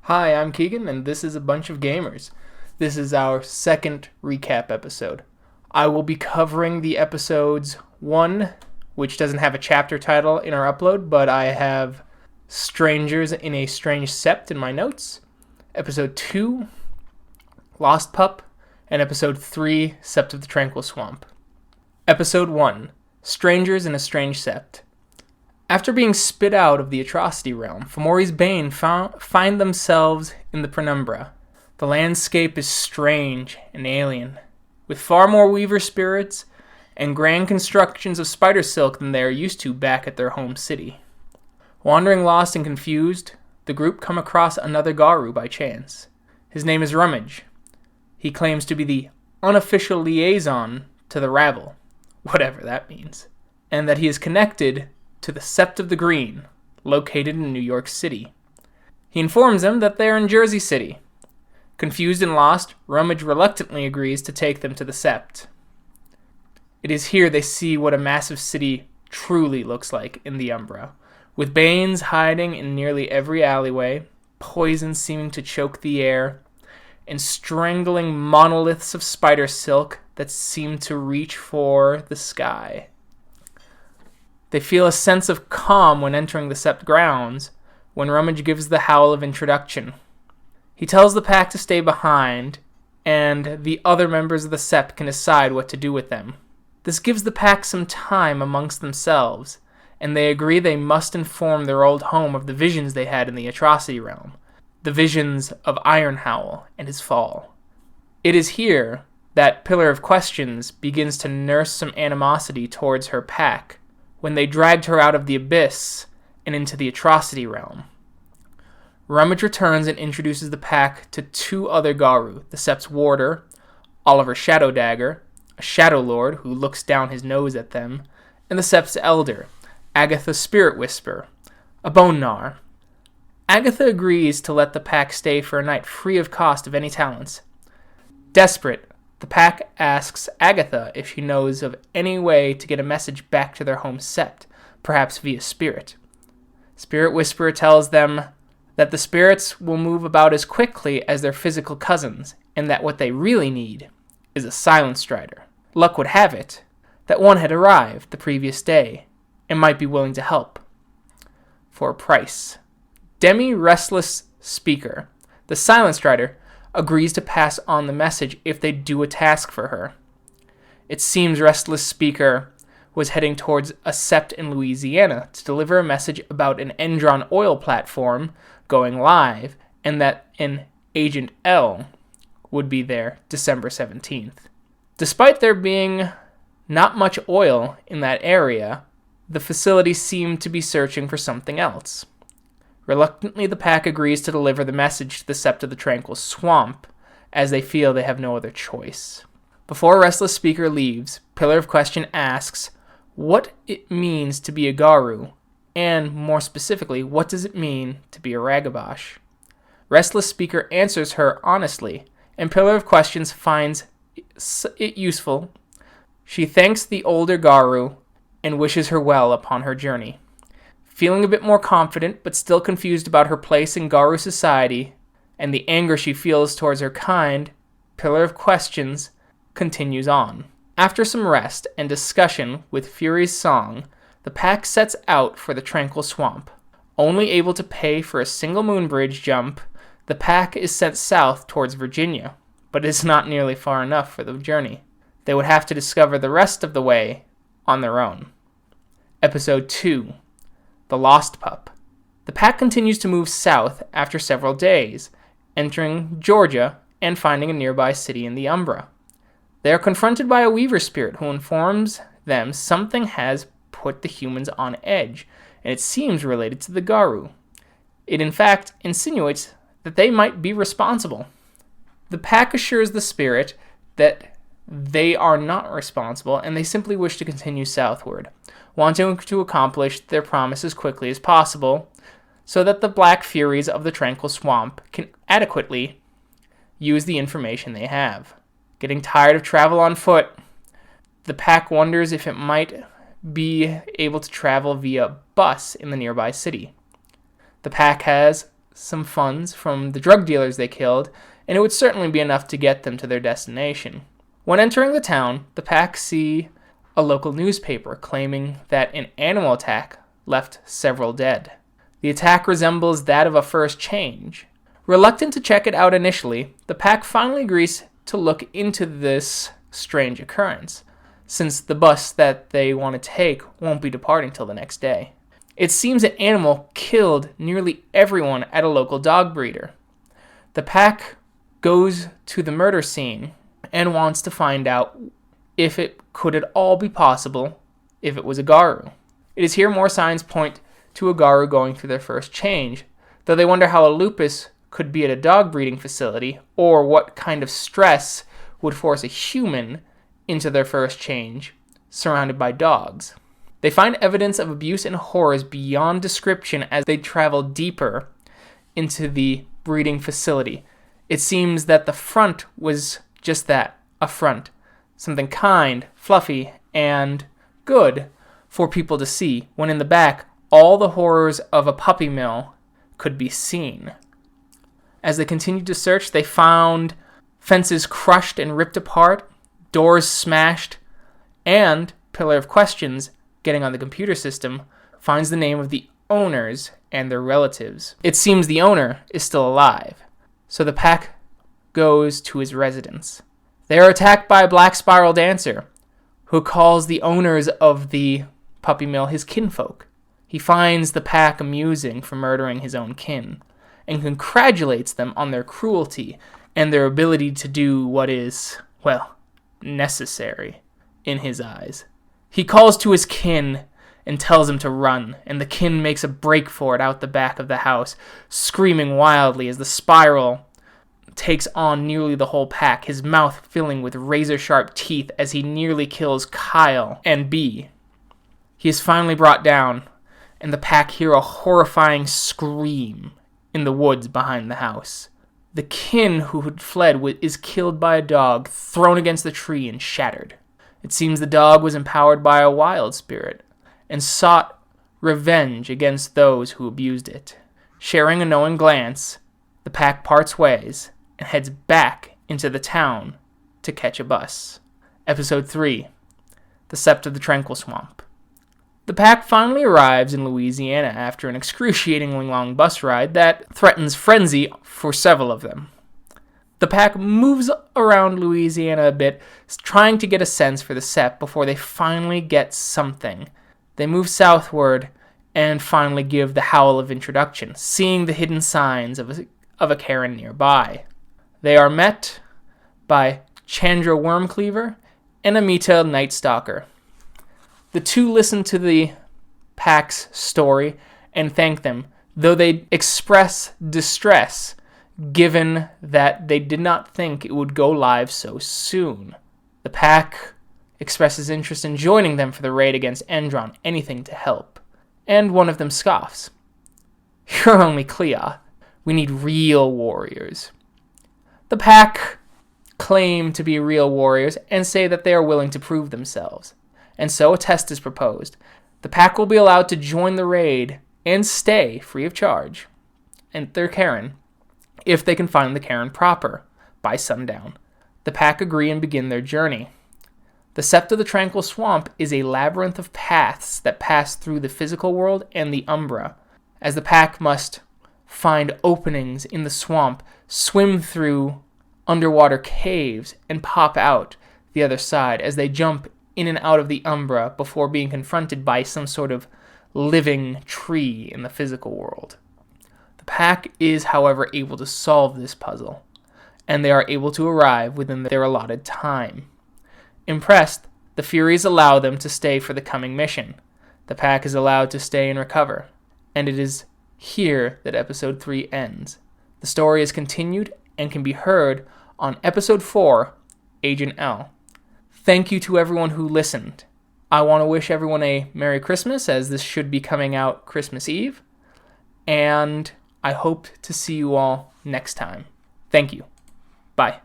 Hi, I'm Keegan, and this is A Bunch of Gamers. This is our second recap episode. I will be covering the episodes 1, which doesn't have a chapter title in our upload, but I have Strangers in a Strange Sept in my notes, episode 2, Lost Pup, and episode 3, Sept of the Tranquil Swamp. Episode 1, Strangers in a Strange Sept. After being spit out of the Atrocity Realm, Fomori's Bane find themselves in the Penumbra. The landscape is strange and alien, with far more weaver spirits and grand constructions of spider silk than they are used to back at their home city. Wandering lost and confused, the group come across another Garu by chance. His name is Rummage. He claims to be the unofficial liaison to the rabble, whatever that means, and that he is connected to the Sept of the Green, located in New York City. He informs them that they are in Jersey City. Confused and lost, Rummage reluctantly agrees to take them to the Sept. It is here they see what a massive city truly looks like in the Umbra, with Banes hiding in nearly every alleyway, poison seeming to choke the air, and strangling monoliths of spider silk that seem to reach for the sky. They feel a sense of calm when entering the Sept grounds, when Rummage gives the howl of introduction. He tells the pack to stay behind, and the other members of the Sept can decide what to do with them. This gives the pack some time amongst themselves, and they agree they must inform their old home of the visions they had in the Atrocity Realm, the visions of Ironhowl and his fall. It is here that Pillar of Questions begins to nurse some animosity towards her pack, when they dragged her out of the abyss and into the Atrocity Realm. Rummage returns and introduces the pack to two other Garu, the Sept's warder, Oliver Shadowdagger, a Shadow Lord who looks down his nose at them, and the Sept's elder, Agatha Spirit Whisper, a Bone Gnar. Agatha agrees to let the pack stay for a night free of cost of any talents. Desperate, the pack asks Agatha if she knows of any way to get a message back to their home Sept, perhaps via spirit. Spirit Whisperer tells them that the spirits will move about as quickly as their physical cousins, and that what they really need is a Silent Strider. Luck would have it that one had arrived the previous day and might be willing to help. For a price. Demi Restless Speaker, the Silent Strider, agrees to pass on the message if they do a task for her. It seems Restless Speaker was heading towards a Sept in Louisiana to deliver a message about an Endron oil platform going live, and that an Agent L would be there December 17th. Despite there being not much oil in that area, the facility seemed to be searching for something else. Reluctantly, the pack agrees to deliver the message to the Sept of the Tranquil Swamp, as they feel they have no other choice. Before Restless Speaker leaves, Pillar of Question asks what it means to be a Garu, and more specifically, what does it mean to be a Ragabash? Restless Speaker answers her honestly, and Pillar of Questions finds it useful. She thanks the older Garu and wishes her well upon her journey. Feeling a bit more confident, but still confused about her place in Garu society and the anger she feels towards her kind, Pillar of Questions continues on. After some rest and discussion with Fury's Song, the pack sets out for the Tranquil Swamp. Only able to pay for a single moon bridge jump, the pack is sent south towards Virginia, but it is not nearly far enough for the journey. They would have to discover the rest of the way on their own. Episode 2. The Lost Pup. The pack continues to move south after several days, entering Georgia and finding a nearby city in the Umbra. They are confronted by a weaver spirit who informs them something has put the humans on edge, and it seems related to the Garu. It in fact insinuates that they might be responsible. The pack assures the spirit that they are not responsible and they simply wish to continue southward, wanting to accomplish their promise as quickly as possible so that the Black Furies of the Tranquil Swamp can adequately use the information they have. Getting tired of travel on foot, the pack wonders if it might be able to travel via bus in the nearby city. The pack has some funds from the drug dealers they killed, and it would certainly be enough to get them to their destination. When entering the town, the pack see a local newspaper claiming that an animal attack left several dead. The attack resembles that of a first change. Reluctant to check it out initially, the pack finally agrees to look into this strange occurrence, since the bus that they want to take won't be departing till the next day. It seems an animal killed nearly everyone at a local dog breeder. The pack goes to the murder scene and wants to find out if it could at all be possible if it was a Garu. It is here more signs point to a Garu going through their first change, though they wonder how a lupus could be at a dog breeding facility, or what kind of stress would force a human into their first change, surrounded by dogs. They find evidence of abuse and horrors beyond description as they travel deeper into the breeding facility. It seems that the front was just that, a front. Something kind, fluffy, and good for people to see, when in the back, all the horrors of a puppy mill could be seen. As they continued to search, they found fences crushed and ripped apart, doors smashed, and Pillar of Questions, getting on the computer system, finds the name of the owners and their relatives. It seems the owner is still alive, so the pack goes to his residence. They are attacked by a black spiral dancer, who calls the owners of the puppy mill his kinfolk. He finds the pack amusing for murdering his own kin, and congratulates them on their cruelty and their ability to do what is, well, necessary in his eyes. He calls to his kin and tells him to run, and the kin makes a break for it out the back of the house, screaming wildly as the spiral takes on nearly the whole pack, his mouth filling with razor-sharp teeth as he nearly kills Kyle and B. He is finally brought down, and the pack hear a horrifying scream in the woods behind the house. The kin who had fled is killed by a dog, thrown against the tree and shattered. It seems the dog was empowered by a wild spirit, and sought revenge against those who abused it. Sharing a knowing glance, the pack parts ways and heads back into the town to catch a bus. Episode 3, The Sept of the Tranquil Swamp. The pack finally arrives in Louisiana after an excruciatingly long bus ride that threatens frenzy for several of them. The pack moves around Louisiana a bit, trying to get a sense for the Sept before they finally get something. They move southward and finally give the howl of introduction, seeing the hidden signs of a cairn nearby. They are met by Chandra Wormcleaver and Amita Nightstalker. The two listen to the pack's story and thank them, though they express distress given that they did not think it would go live so soon. The pack expresses interest in joining them for the raid against Endron, anything to help. And one of them scoffs. "You're only Clea. We need real warriors." The pack claim to be real warriors and say that they are willing to prove themselves. And so a test is proposed. The pack will be allowed to join the raid and stay free of charge and their cairn if they can find the cairn proper by sundown. The pack agree and begin their journey. The Sept of the Tranquil Swamp is a labyrinth of paths that pass through the physical world and the Umbra, as the pack must find openings in the swamp, swim through underwater caves, and pop out the other side as they jump in and out of the Umbra before being confronted by some sort of living tree in the physical world. The pack is, however, able to solve this puzzle, and they are able to arrive within their allotted time. Impressed, the Furies allow them to stay for the coming mission. The pack is allowed to stay and recover, and it is here that Episode 3 ends. The story is continued and can be heard on Episode 4, Agent L. Thank you to everyone who listened. I want to wish everyone a Merry Christmas, as this should be coming out Christmas Eve, and I hope to see you all next time. Thank you. Bye.